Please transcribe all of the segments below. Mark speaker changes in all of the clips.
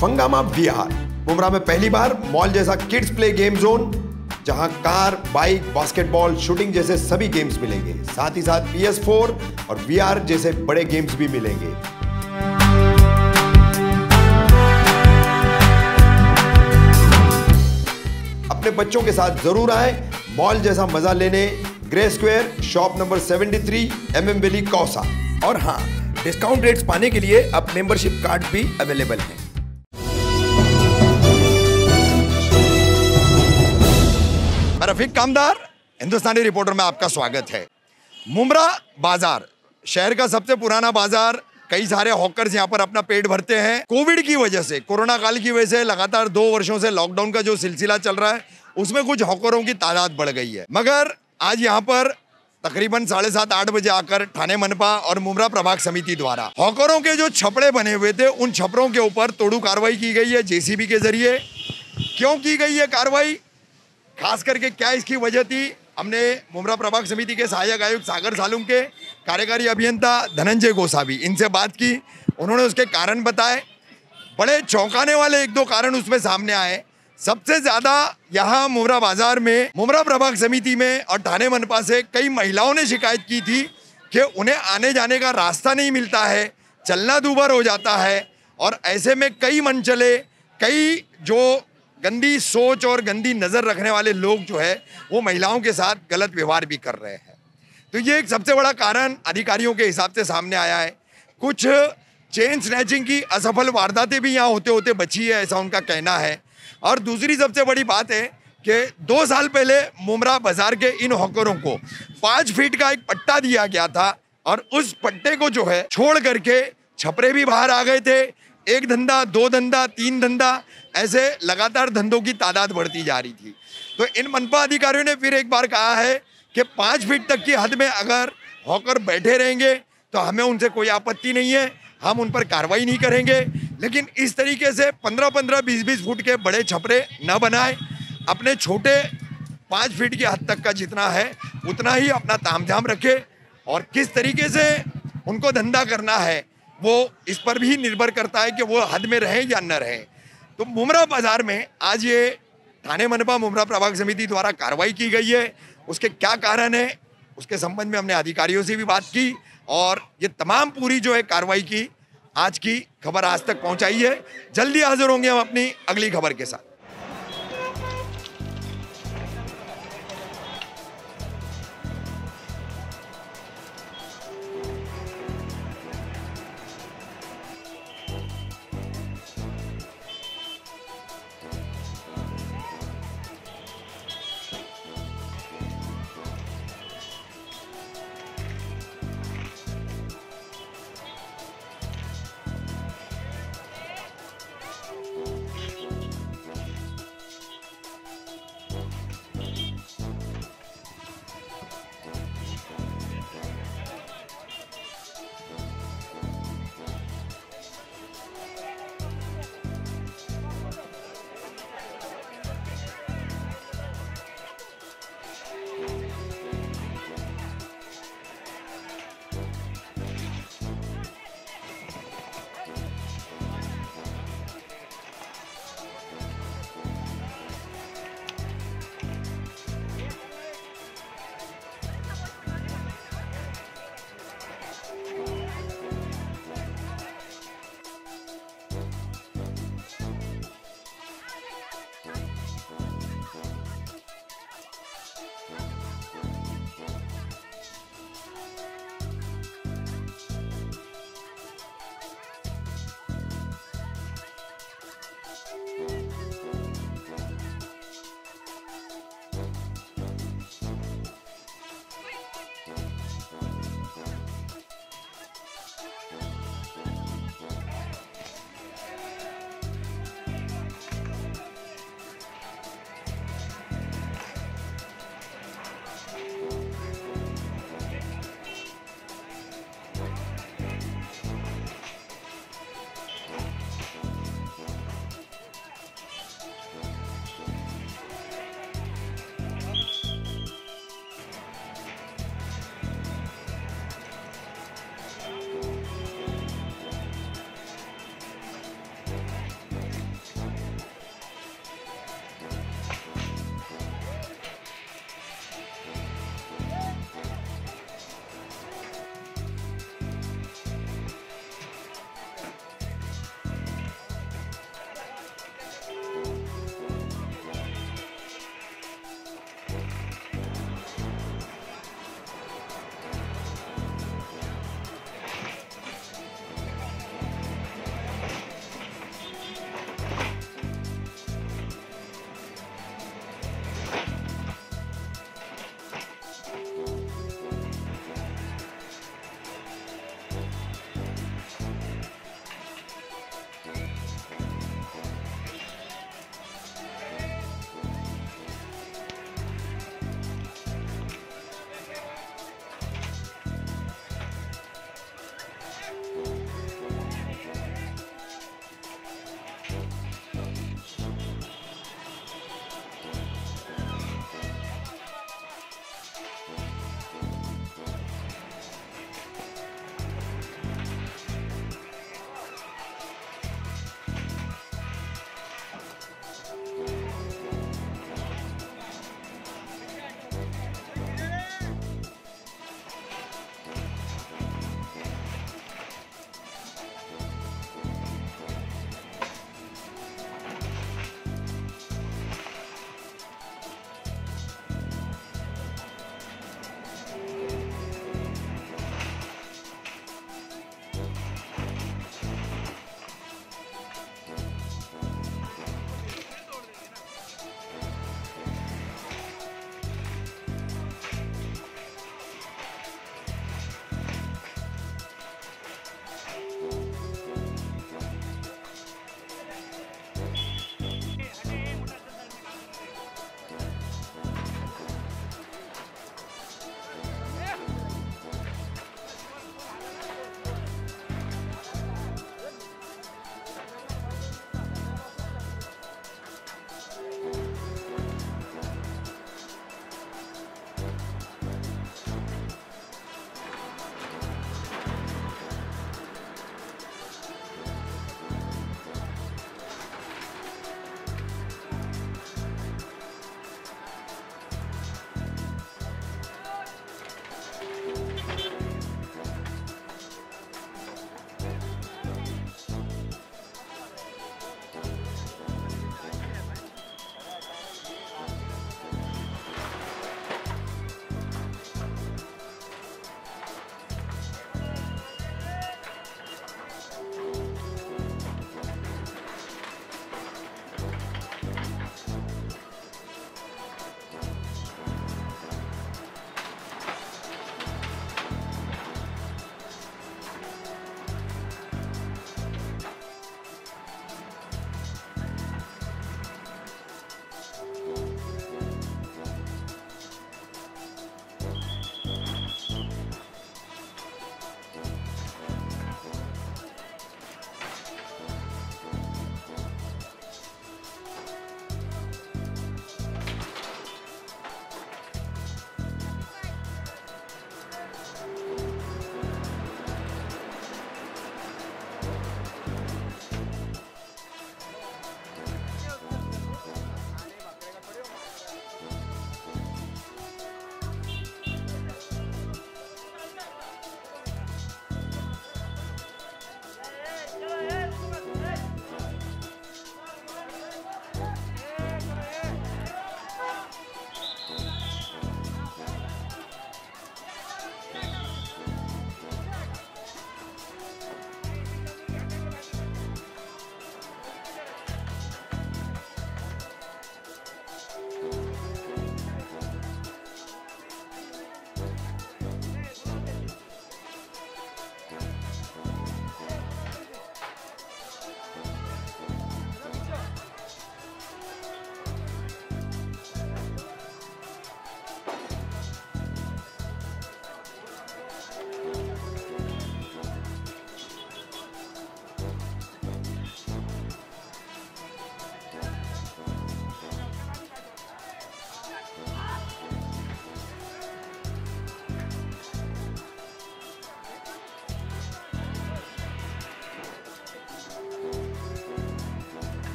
Speaker 1: फंगामा VR, Mumbra में पहली बार mall जैसा किड्स प्ले गेम जोन, जहां कार, बाइक, बास्केटबॉल, शूटिंग जैसे सभी गेम्स मिलेंगे। साथ ही साथ PS4 और VR जैसे बड़े गेम्स भी मिलेंगे। अपने बच्चों के साथ जरूर आए मॉल जैसा मजा लेने grey square, shop number 73, MM valley, Kausa. और हाँ, डिस्काउंट रेट्स पाने के लिए अब मेंबरशिप कार्ड भी अवेलेबल हैं। मैं रफीक कामदार, हिंदुस्तानी रिपोर्टर में आपका स्वागत है। मुमरा बाजार शहर का सबसे पुराना बाजार। कई सारे हॉकर्स यहाँ पर अपना पेट भरते हैं। कोविड की वजह से, कोरोना काल की वजह से लगातार 2 वर्षों से लॉकडाउन का जो सिलसिला चल रहा है, उसमें कुछ हॉकरों की तादाद बढ़ गई है। मगर आज यहाँ पर तकरीबन 7:30-8 बजे आकर थाने मनपा और मुमरा प्रभाग समिति द्वारा हॉकरों के जो छपड़े बने हुए थे, उन छपड़ों के ऊपर तोड़ू कार्रवाई की गई है JCB के जरिए। क्यों की गई है कार्रवाई, खास करके क्या इसकी वजह थी, हमने मुमरा प्रभाग समिति के सहायक आयुक्त सागर सालुम के कार्यकारी अभियंता धनंजय गोसावी, इनसे बात की। उन्होंने उसके कारण बताए। बड़े चौंकाने वाले 1-2 कारण उसमें सामने आए। सबसे ज़्यादा यहाँ मुमरा बाजार में, मुमरा प्रभाग समिति में और थाने मनपा से कई महिलाओं ने शिकायत की थी कि उन्हें आने जाने का रास्ता नहीं मिलता है, चलना दूभर हो जाता है। और ऐसे में कई मनचले, कई जो गंदी सोच और गंदी नज़र रखने वाले लोग जो है, वो महिलाओं के साथ गलत व्यवहार भी कर रहे हैं। तो ये एक सबसे बड़ा कारण अधिकारियों के हिसाब से सामने आया है। कुछ चेन स्नैचिंग की असफल वारदातें भी यहाँ होते होते बची है, ऐसा उनका कहना है। और दूसरी सबसे बड़ी बात है कि 2 साल पहले मुमरा बाजार के इन हॉकरों को 5 फीट का एक पट्टा दिया गया था और उस पट्टे को जो है छोड़ करके छपरे भी बाहर आ गए थे। 1 धंधा, 2 धंधा, 3 धंधा, ऐसे लगातार धंधों की तादाद बढ़ती जा रही थी। तो इन मनपा अधिकारियों ने फिर एक बार कहा है कि 5 फीट तक की हद में अगर हॉकर बैठे रहेंगे तो हमें उनसे कोई आपत्ति नहीं है, हम उन पर कार्रवाई नहीं करेंगे। लेकिन इस तरीके से 15-15, 20-20 फुट के बड़े छपरे न बनाएं। अपने छोटे 5 फीट की हद तक का जितना है उतना ही अपना तामझाम रखें। और किस तरीके से उनको धंधा करना है, वो इस पर भी निर्भर करता है कि वो हद में रहें या न रहें। तो मुमरा बाजार में आज ये थाने मनपा मुमरा प्रभाग समिति द्वारा कार्रवाई की गई है। उसके क्या कारण है, उसके संबंध में हमने अधिकारियों से भी बात की और ये तमाम पूरी जो है कार्रवाई की आज की खबर आज तक पहुंचाई है। जल्दी हाजिर होंगे हम अपनी अगली खबर के साथ।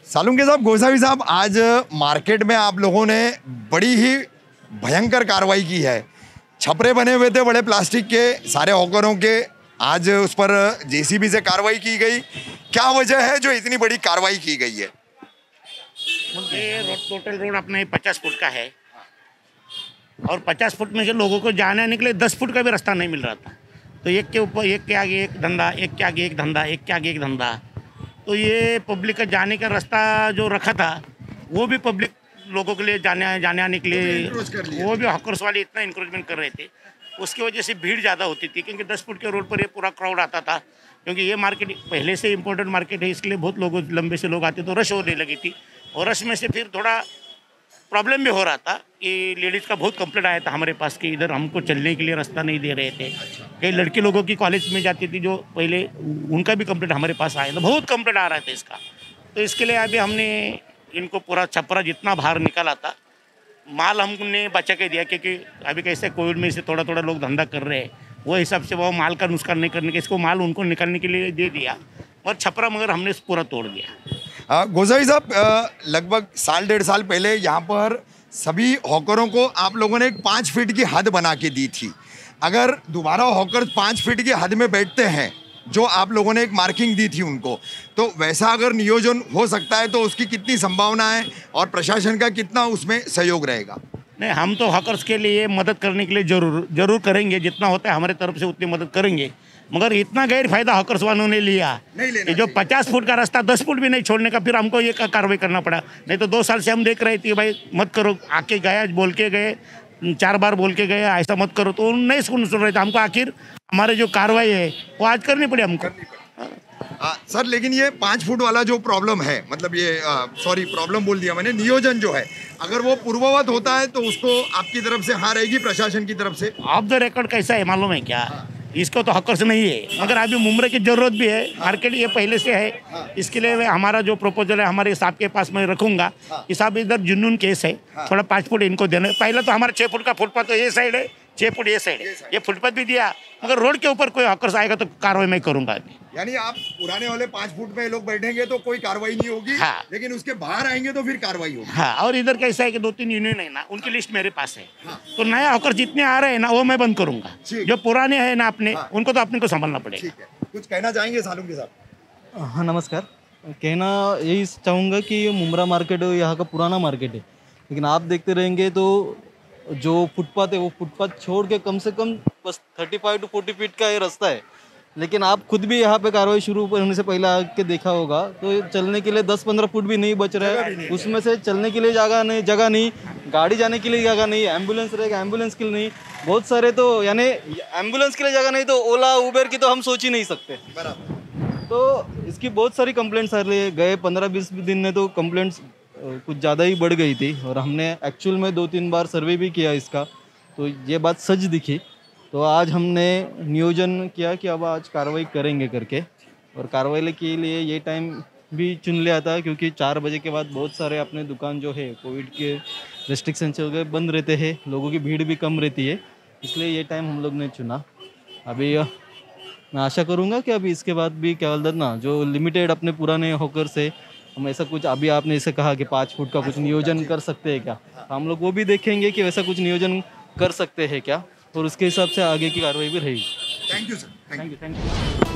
Speaker 1: सालुंके साहब, गोसावी साहब, आज मार्केट में आप लोगों ने बड़ी ही भयंकर कार्रवाई की है। छपरे बने हुए थे बड़े प्लास्टिक के सारे हॉकरों के, आज उस पर जेसीबी से कार्रवाई की गई। क्या वजह है जो इतनी बड़ी कार्रवाई की गई है?
Speaker 2: ये टोटल रोड अपने 50 फुट का है और 50 फुट में से लोगों को जाने आने के लिए 10 फुट का भी रास्ता नहीं मिल रहा था। तो एक के ऊपर एक के आगे एक धंधा, एक के आगे एक धंधा, एक के आगे एक धंधा। तो ये पब्लिक का जाने का रास्ता जो रखा था वो भी पब्लिक लोगों के लिए जाने आने के लिए वो भी हॉकर्स वाले इतना इंक्रोचमेंट कर रहे थे। उसकी वजह से भीड़ ज़्यादा होती थी क्योंकि 10 फुट के रोड पर ये पूरा क्राउड आता था। क्योंकि ये मार्केट पहले से इम्पोर्टेंट मार्केट है, इसके लिए बहुत लोगों लंबे से लोग आते तो रश होने लगी थी। और रश में से फिर थोड़ा प्रॉब्लम भी हो रहा था कि लेडीज़ का बहुत कंप्लेंट आया था हमारे पास कि इधर हमको चलने के लिए रास्ता नहीं दे रहे थे। कई लड़की लोगों की कॉलेज में जाती थी जो पहले, उनका भी कंप्लेंट हमारे पास आया था, बहुत कंप्लेंट आ रहा था इसका। तो इसके लिए अभी हमने इनको पूरा छपरा जितना बाहर निकाला था माल हमने बचा के दिया, क्योंकि अभी कैसे कोविड में से थोड़ा थोड़ा लोग धंधा कर रहे हैं, वो हिसाब से वो माल का नुकसान नहीं करने के इसको माल उनको निकालने के लिए दे दिया और छपरा मगर हमने पूरा तोड़ दिया।
Speaker 1: गोसावी साहब, लगभग साल 1.5 साल पहले यहाँ पर सभी हॉकरों को आप लोगों ने एक 5 फीट की हद बना के दी थी। अगर दोबारा हॉकर 5 फीट की हद में बैठते हैं, जो आप लोगों ने एक मार्किंग दी थी उनको, तो वैसा अगर नियोजन हो सकता है तो उसकी कितनी संभावना है और प्रशासन का कितना उसमें सहयोग रहेगा?
Speaker 2: नहीं, हम तो हॉकर्स के लिए मदद करने के लिए जरूर करेंगे, जितना होता है हमारे तरफ से उतनी मदद करेंगे। मगर इतना गैर फायदा हॉकर्स वालों ने लिया कि जो 50 फुट का रास्ता 10 फुट भी नहीं छोड़ने का, फिर हमको ये कार्रवाई करना पड़ा। नहीं तो 2 साल से हम देख रहे थे भाई मत करो, आके गया बोल के गए, 4 बार बोल के गए ऐसा मत करो, तो नहीं सुन रहे थे। हमको आखिर हमारे जो कार्रवाई है वो आज करनी पड़ी हमको।
Speaker 1: सर, लेकिन ये 5 फुट वाला जो प्रॉब्लम है, मतलब ये सॉरी प्रॉब्लम बोल दिया मैंने, नियोजन जो है, अगर वो पूर्ववत होता है तो उसको आपकी तरफ से हाँ रहेगी, प्रशासन की तरफ से?
Speaker 2: ऑफ द रिकॉर्ड कैसा है मालूम है क्या? इसको तो हॉकर्स नहीं है, मगर अभी मुमरे की जरूरत भी है, मार्केट ये पहले से है। इसके लिए हमारा जो प्रपोजल है हमारे साहब के पास मैं रखूंगा कि साहब इधर जुनून केस है, थोड़ा 5 फुट इनको देना। पहले तो हमारा 6 फुट का फुटपाथ तो ये साइड है, 6 फुट ये साइड है, ये फुटपाथ भी दिया, मगर रोड के ऊपर कोई हॉकर्स आएगा तो कार्रवाई मैं करूंगा अभी।
Speaker 1: यानी आप पुराने वाले 5 फुट में लोग बैठेंगे तो कोई कार्रवाई नहीं होगी,
Speaker 2: हाँ।
Speaker 1: लेकिन उसके बाहर आएंगे तो फिर कार्रवाई होगी।
Speaker 2: हाँ, और इधर कैसा है कि 2-3 यूनियन है ना, उनकी लिस्ट मेरे पास है। हाँ। तो नया हॉकर जितने आ रहे हैं ना वो मैं बंद करूंगा, जो पुराने हैं ना अपने, हाँ। उनको तो अपने को संभालना पड़ेगा।
Speaker 1: ठीक है, कुछ कहना चाहेंगे सालुंके साहब?
Speaker 3: हाँ, नमस्कार। कहना यही चाहूँगा कि ये मुमरा मार्केट यहाँ का पुराना मार्केट है, लेकिन आप देखते रहेंगे तो जो फुटपाथ है वो फुटपाथ छोड़ के कम से कम बस 35 to 40 फीट का ये रास्ता है। लेकिन आप खुद भी यहाँ पे कार्रवाई शुरू होने से पहले आके देखा होगा तो चलने के लिए 10-15 फुट भी नहीं बच रहा है। उसमें से चलने के लिए जगह नहीं, गाड़ी जाने के लिए जगह नहीं, एम्बुलेंस रहेगा एम्बुलेंस के लिए नहीं, बहुत सारे तो यानी एम्बुलेंस के लिए जगह नहीं तो ओला उबेर की तो हम सोच ही नहीं सकते। तो इसकी बहुत सारी कंप्लेंट्स आ रही है। गए 15-20 दिन में तो कंप्लेंट्स कुछ ज़्यादा ही बढ़ गई थी और हमने एक्चुअल में 2-3 बार सर्वे भी किया इसका, तो ये बात सच दिखी। तो आज हमने नियोजन किया कि अब आज कार्रवाई करेंगे करके, और कार्रवाई के लिए ये टाइम भी चुन लिया था क्योंकि 4 बजे के बाद बहुत सारे अपने दुकान जो है कोविड के रेस्ट्रिक्शन चल गए बंद रहते हैं, लोगों की भीड़ भी कम रहती है, इसलिए ये टाइम हम लोग ने चुना। अभी मैं आशा करूँगा कि अभी इसके बाद भी क्या बोलते ना, जो लिमिटेड अपने पुराने हॉकर से हम ऐसा कुछ, अभी आपने ऐसे कहा कि 5 फुट का कुछ नियोजन कर सकते हैं क्या, हम लोग वो भी देखेंगे कि वैसा कुछ नियोजन कर सकते हैं क्या, और उसके हिसाब से आगे की कार्रवाई भी रहेगी।
Speaker 1: Thank you sir.
Speaker 3: Thank you.